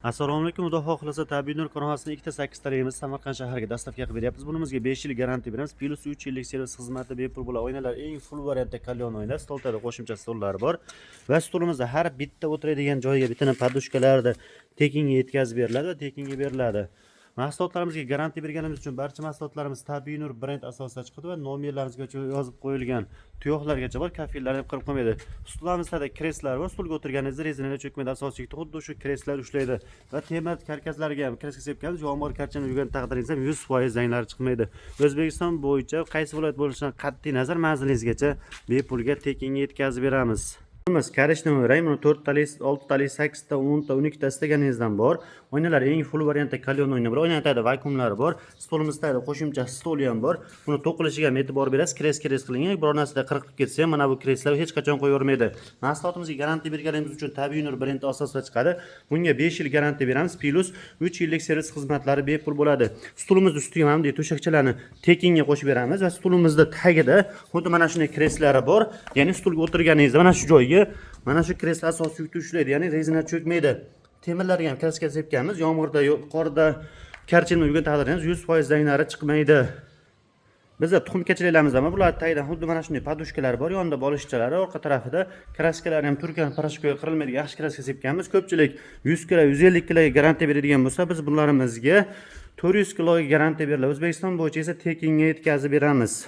Assalomu alaykum. Xudo xohlasa tabiiy nur korxonasining 2.8 taligimiz Samarqand shahriga dostavka qilib beryapmiz. Bunimizga 5 yil garantiya beramiz. Plus 3 yillik servis xizmati bepul bo'ladi. Oynalar eng full variantda kalyon oynalar, stollarda qo'shimcha stollari bor. Va stolimizda har bitta o'tiradigan joyga bitta podushkalarni tekinga yetkazib beriladi va tekinga beriladi. Mahsulotlarimizga garantiya berganimiz uchun barcha mahsulotlarimiz tabiiy nur brend asosida chiqadi va nomerlarimizga yozib qo'yilgan tuyoqlargacha bor, kafillarni qirib qo'ymaydi. Stolimizda kreslar bor, stulga o'tirganingizda rezinaga cho'kmaydi, asosiylikda xuddi shu kreslar ushlaydi va temir karkaslarga ham kreska sepganmiz, yomg'ir karchani yurgan taqdiringizda 100% zanglari chiqmaydi. O'zbekiston bo'yicha qaysi viloyat bo'lishidan qat'iy nazar manzilingizgacha bepulga tekinga yetkazib beramiz. Karishni rang 4 tali, 6 tali, 8 ta, 10 ta, 12 ta istaganingizdan bor. Oynalar eng full variantda kalyon oyna bor. Oynalarda vakuumlari bor. Stolimizda qo'shimcha stol ham bor. Buni to'qilishiga ham e'tibor berasiz. Kres qilingan. Biror narsada qirqib ketsa ham mana bu kreslar hech qachon qo'yavermaydi. Mahsulotimizga garantiya berganimiz uchun tabiiy nur brendi asosida chiqadi. Bunga 5 yil garantiya beramiz. Plus 3 yillik servis xizmatlari bepul bo'ladi. Stulimizni ustiga ham bunday to'shakchalarni tekinga qo'shib beramiz va stulimizda tagida xuddi mana shunday kreslari bor. Ya'ni stulga o'tirganingizda mana shu joyga mana shu kreslo asosiy yukni ushlaydi, ya'ni rezina cho'kmaydi. Temirlarga ham kraska sepganmiz, yomg'irda, qorda, karchinma yurgan taqdiringizda 100% zanglari chiqmaydi. Bizda tuxumkachiliklarimiz ham bular tagidan xuddi mana shunday podushkalar bor, yonida bolishchalari, orqa tarafida kraskalar ham turkan parashkoga qirilmaydi, yaxshi kraska sepganmiz. Ko'pchilik 100 kg, 150 kg garantiya beradigan bo'lsa, biz bunlarimizga 400 kg garantiya beriladi. O'zbekiston bo'yicha esa tekinga yetkazib beramiz.